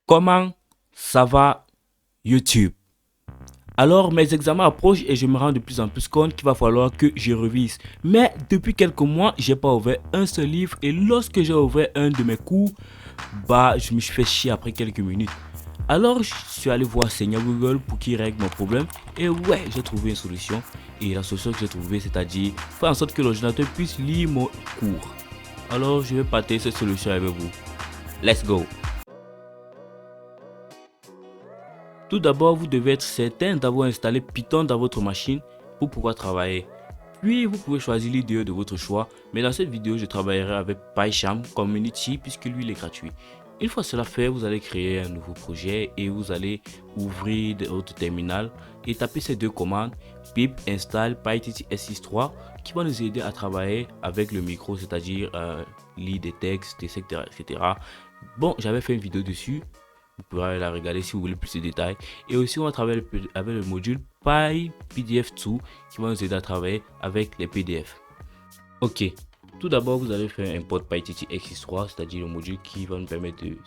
Comment ça va YouTube? Alors mes examens approchent et je me rends de plus en plus compte qu'il va falloir que je révise. Mais depuis quelques mois, j'ai pas ouvert un seul livre et lorsque j'ai ouvert un de mes cours, je me suis fait chier après quelques minutes. Alors je suis allé voir Seigneur Google pour qu'il règle mon problème et ouais, j'ai trouvé une solution. Et la solution que j'ai trouvée, c'est-à-dire faire en sorte que l'ordinateur puisse lire mon cours. Alors je vais partager cette solution avec vous. Let's go! Tout d'abord, vous devez être certain d'avoir installé Python dans votre machine pour pouvoir travailler. Puis, vous pouvez choisir l'IDE de votre choix, mais dans cette vidéo, je travaillerai avec PyCharm Community puisque lui, il est gratuit. Une fois cela fait, vous allez créer un nouveau projet et vous allez ouvrir votre terminal et taper ces deux commandes pip install pytts-3 qui vont nous aider à travailler avec le micro, c'est-à-dire lire des textes, etc., etc. Bon, j'avais fait une vidéo dessus. Vous pourrez la regarder si vous voulez plus de détails. Et aussi, on va travailler avec le module PyPDF2 qui va nous aider à travailler avec les PDF. Ok, tout d'abord, vous allez faire un import PyTT-X3, c'est-à-dire le module qui va nous permettre de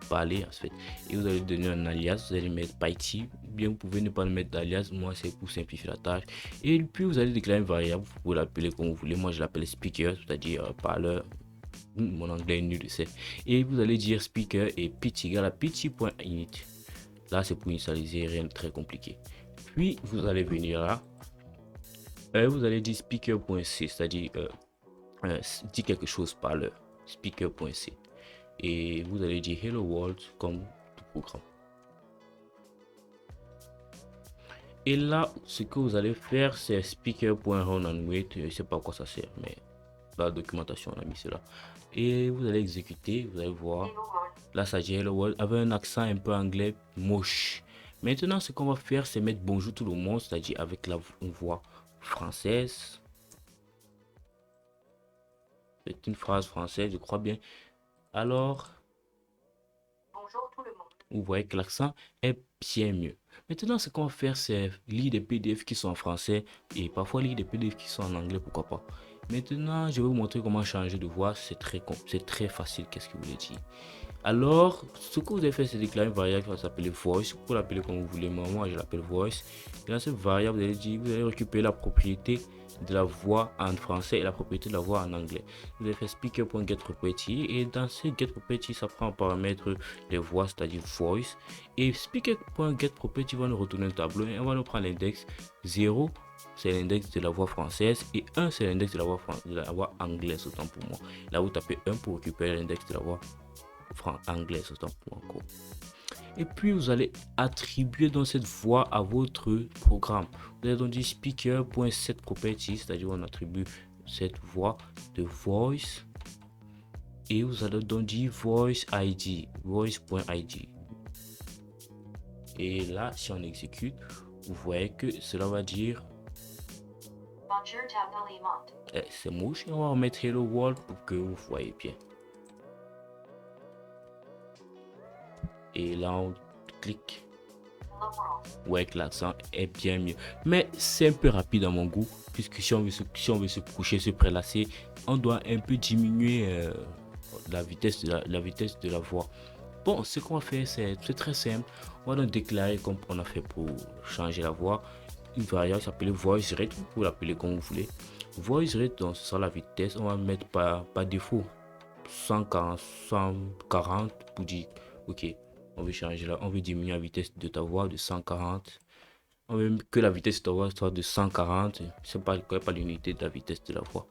parler en fait. Et vous allez donner un alias, vous allez mettre PyT. Bien, vous pouvez ne pas le mettre d'alias, moi c'est pour simplifier la tâche. Et puis, vous allez déclarer une variable, vous pouvez l'appeler comme vous voulez. Moi, je l'appelle speaker, c'est-à-dire parleur. Mon anglais est nul, c'est. Et vous allez dire speaker et pitch égale à pitch.init. Là, c'est pour initialiser, rien de très compliqué. Puis, vous allez venir là. Vous allez dire speaker.c, c'est-à-dire dit quelque chose par l'heure. Speaker.c. Et vous allez dire hello world comme tout programme. Et là, ce que vous allez faire, c'est speaker.run and wait. Je ne sais pas à quoi ça sert, mais dans la documentation, on a mis cela. Et vous allez exécuter, vous allez voir. Là, ça dit hello world avec un accent un peu anglais moche. Maintenant, ce qu'on va faire, c'est mettre bonjour tout le monde, c'est-à-dire avec la voix française. C'est une phrase française, je crois bien. Alors, bonjour tout le monde. Vous voyez que l'accent est bien mieux. Maintenant, ce qu'on va faire, c'est lire des PDF qui sont en français et parfois lire des PDF qui sont en anglais, pourquoi pas. Maintenant, je vais vous montrer comment changer de voix. C'est très facile. Qu'est-ce que vous voulez dire? Alors, ce que vous avez fait, c'est déclarer une variable qui va s'appeler voice. Vous pouvez l'appeler comme vous voulez, mais moi, je l'appelle voice. Et dans cette variable, vous allez récupérer la propriété de la voix en français et la propriété de la voix en anglais. Vous allez faire speaker.getProperty et dans ce getProperty, ça prend en paramètre les voix, c'est-à-dire voice. Et speaker.getProperty va nous retourner un tableau et on va nous prendre l'index 0. C'est l'index de la voix française et 1 c'est l'index de la voix anglaise, autant pour moi. Là, vous tapez 1 pour récupérer l'index de la voix anglaise, autant pour encore. Et puis vous allez attribuer dans cette voix à votre programme. Vous allez donc dire speaker.setProperty, c'est-à-dire on attribue cette voix de voice. Et vous allez donc dire voice ID, voice.id. Et là, si on exécute, vous voyez que cela va dire c'est moche. Et on va remettre hello world pour que vous voyez bien. Et là, on clique. Ouais, que l'accent est bien mieux. Mais c'est un peu rapide à mon goût, puisque si on veut se coucher, se prélasser, on doit un peu diminuer la vitesse de la voix. Bon, ce qu'on va faire, c'est très simple. On va donc déclarer comme on a fait pour changer la voix, une variable s'appelle voice rate, vous pouvez l'appeler comme vous voulez. Voice rate, donc ce sera la vitesse, on va mettre par défaut 140 pour dire ok. On veut changer là, on veut diminuer la vitesse de ta voix de 140. On veut que la vitesse de ta voix soit de 140. C'est pas l'unité de la vitesse de la voix.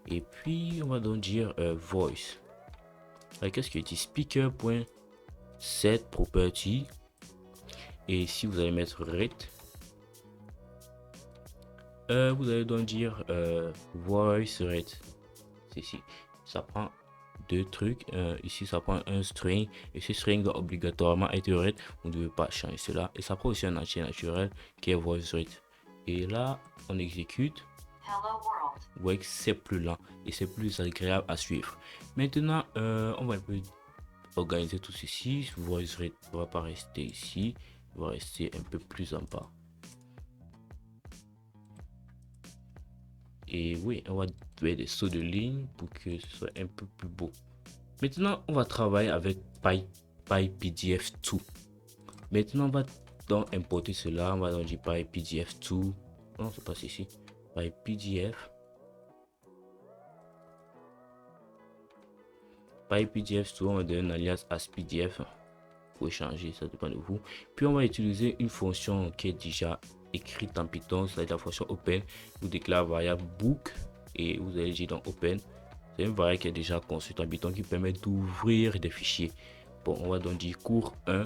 Et puis on va donc dire voice. Qu'est-ce que dit speaker.setProperty. Et si vous allez mettre rate, vous allez donc dire voice rate. C'est ici. Ça prend deux trucs. Ici, ça prend un string et ce string doit obligatoirement être rate. Vous ne devez pas changer cela. Et ça prend aussi un entier naturel qui est voice rate. Et là, on exécute. Vous voyez que c'est plus lent et c'est plus agréable à suivre. Maintenant, on va un peu organiser tout ceci. Voice rate ne va pas rester ici. Il va rester un peu plus en bas. Et oui, on va faire des sauts de ligne pour que ce soit un peu plus beau. Maintenant, on va travailler avec PyPDF2. Maintenant, on va donc importer cela. On va donc dire PyPDF2. Non, c'est pas ici. PyPDF. PyPDF2, on va donner un alias AsPDF. Pour échanger, ça dépend de vous. Puis on va utiliser une fonction qui est déjà écrite en Python, c'est la fonction open. Vous déclarez variable book et vous allez dire dans open. C'est une variable qui est déjà construite en Python qui permet d'ouvrir des fichiers. Bon, on va donc dire cours 1,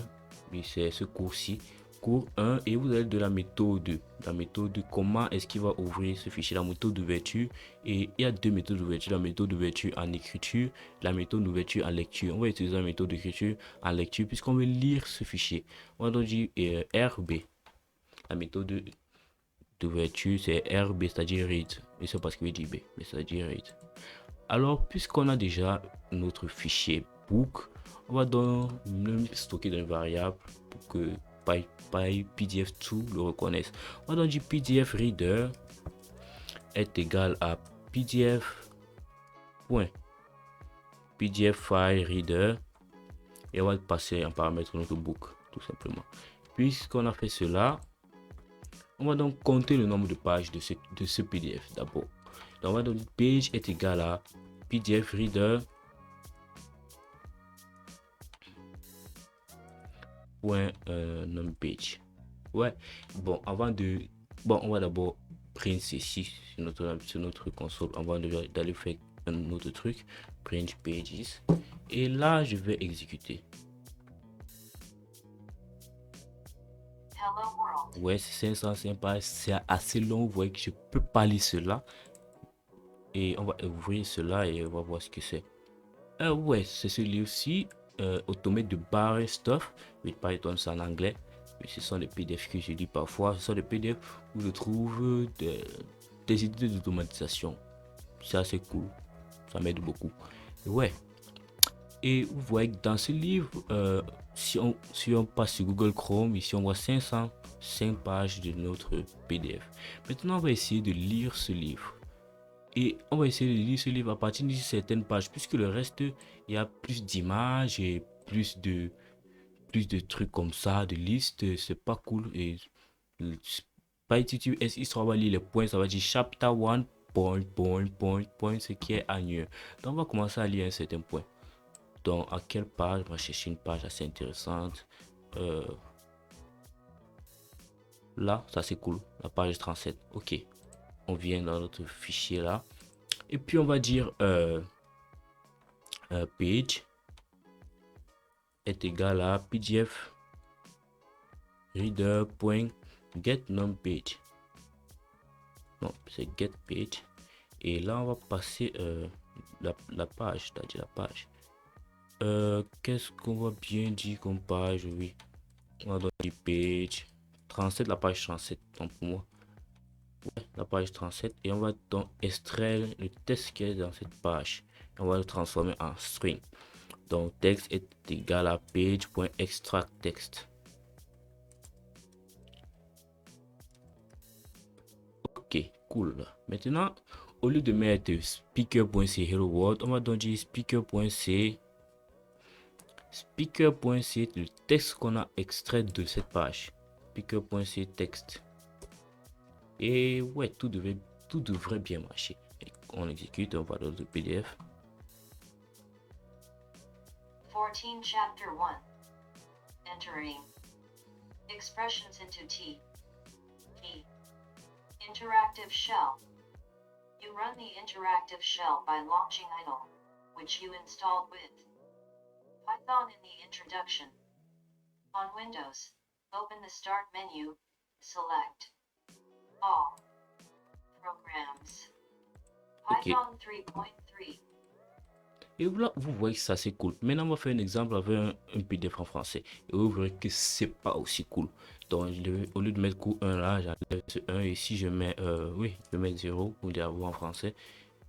mais c'est ce cours-ci, cours 1, et vous avez de la méthode. La méthode, comment est-ce qu'il va ouvrir ce fichier, la méthode d'ouverture. Et il y a deux méthodes d'ouverture, la méthode d'ouverture en écriture, la méthode d'ouverture en lecture. On va utiliser la méthode d'écriture en lecture puisqu'on veut lire ce fichier. On va donc dire RB. La méthode d'ouverture, c'est RB, c'est-à-dire read. Et c'est parce qu'il veut dire B, mais c'est-à-dire read. Alors, puisqu'on a déjà notre fichier book, on va donc le stocker dans une variable pour que PyPDF2 le reconnaisse. On va donc dire PDF Reader est égal à PDF File Reader et on va passer en paramètre notre book tout simplement. Puisqu'on a fait cela, on va donc compter le nombre de pages de ce PDF d'abord. Donc on va donc dire page est égal à PDF Reader .numpage. Ouais, bon, on va d'abord print ceci sur notre console avant d'aller faire un autre truc, print pages, et là je vais exécuter. Ouais, c'est 505 pages, c'est assez long, vous voyez que je peux pas lire cela, et on va ouvrir cela et on va voir ce que c'est. Ouais, c'est celui-ci, Automate de bar stuff with Python, c'est en anglais. Mais ce sont des PDF que je lis parfois. Ce sont des PDF où je trouve des idées d'automatisation. C'est assez cool, ça m'aide beaucoup. Ouais, et vous voyez que dans ce livre, si on passe sur Google Chrome, ici on voit 505 pages de notre PDF. Maintenant, on va essayer de lire ce livre. Et on va essayer de lire ce livre à partir de certaines pages, puisque le reste, il y a plus d'images et plus de trucs comme ça, de listes, c'est pas cool. Et pas utile, on va lire les points, ça va dire chapter 1, point, ce qui est annuel. Donc on va commencer à lire un certain point. Donc à quelle page? On va chercher une page assez intéressante. Là, ça c'est cool, la page 37. Ok, on vient dans notre fichier là. Et puis on va dire page est égal à pdf reader.getNumPage. Non, c'est getPage. Et là, on va passer la page, c'est-à-dire la page. Qu'est-ce qu'on va bien dire comme page? Oui, on va donner page 37, la page 37. Donc pour moi, ouais, la page 37. Et on va donc extraire le texte qui est dans cette page. On va le transformer en string. Donc texte est égal à page.extractText. Ok, cool. Maintenant, au lieu de mettre speaker.c hello world, on va donc dire speaker.c. Speaker.c, le texte qu'on a extrait de cette page. Speaker.c texte. Et ouais, tout devrait bien marcher. Et on exécute, on va dans le PDF. 14 chapter 1. Entering expressions into T. Interactive shell. You run the interactive shell by launching idle, which you installed with Python in the introduction. On Windows, open the Start menu, select All Programs. Python 3.3. Et là, vous voyez que ça c'est cool. Maintenant, on va faire un exemple avec un PDF en français. Et vous verrez que c'est pas aussi cool. Donc, au lieu de mettre cours 1 là, j'enlève ce 1. Et si je mets, oui, je mets 0 pour dire en français.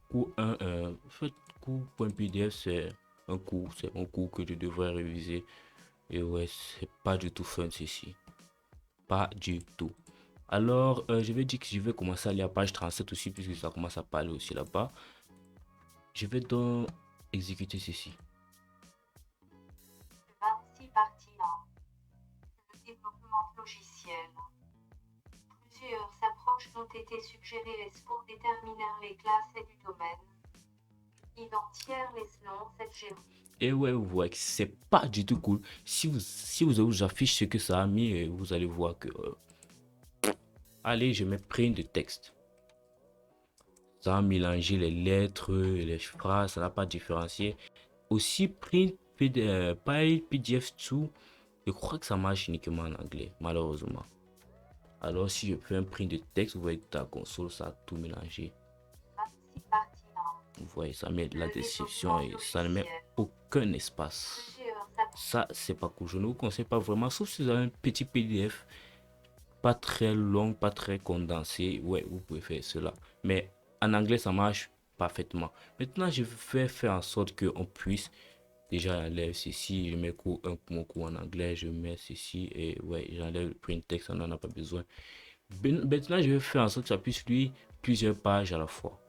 Cours 1, fait cours.pdf, c'est un cours que je devrais réviser. Et ouais, c'est pas du tout fun ceci. Pas du tout. Alors, je vais dire que je vais commencer à lire la page 37 aussi, puisque ça commence à parler aussi là-bas. Je vais donc exécuter ceci. Privacy partie 1. Le développement logiciel. Plusieurs approches ont été suggérées pour déterminer les classes et du domaine. Identifier les noms algébriques. Et ouais, vous voyez que c'est pas du tout cool. Si vous affiche ce que ça a mis, vous allez voir que... allez, je mets print de texte. Ça a mélangé les lettres et les phrases, ça n'a pas différencié. Aussi, print PDF tout, je crois que ça marche uniquement en anglais, malheureusement. Alors, si je fais un print de texte, vous voyez que ta console, ça a tout mélangé. Partie 1. Vous voyez, ça met la description et ça ne met aucun espace. Plusieurs approches. Ça, c'est pas cool. Je ne vous conseille pas vraiment, sauf si vous avez un petit PDF, pas très long, pas très condensé. Ouais, vous pouvez faire cela. Mais en anglais, ça marche parfaitement. Maintenant, je vais faire en sorte qu'on puisse déjà enlève ceci. Je mets mon cours en anglais, je mets ceci et ouais, j'enlève le print text, on n'en a pas besoin. Maintenant, je vais faire en sorte que ça puisse lire plusieurs pages à la fois.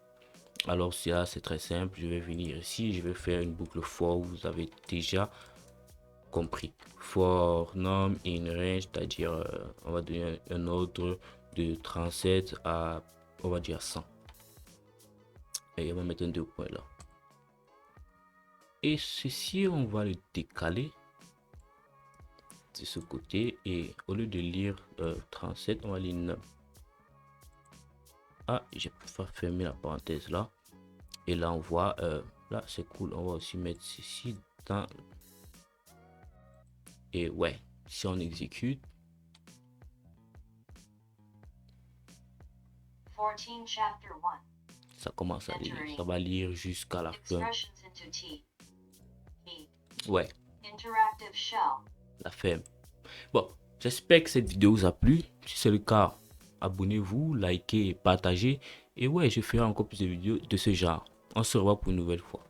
Alors, ça, c'est très simple. Je vais venir ici, je vais faire une boucle for. Vous avez déjà compris. For num in range, c'est-à-dire, on va donner un ordre de 37 à, on va dire 100. Et on va mettre un 2 points là. Et ceci, on va le décaler de ce côté. Et au lieu de lire 37, on va lire 9. Ah, j'ai pas fermé la parenthèse là. Et là, on voit, là, c'est cool. On va aussi mettre ceci dans... Et ouais, si on exécute... 14 Chapter 1. Ça commence à lire. Ça va lire jusqu'à la fin. Expressions into T. E. Ouais, Interactive shell. la ferme. Bon, j'espère que cette vidéo vous a plu. Si c'est le cas, abonnez-vous, likez et partagez. Et ouais, je ferai encore plus de vidéos de ce genre. On se revoit pour une nouvelle fois.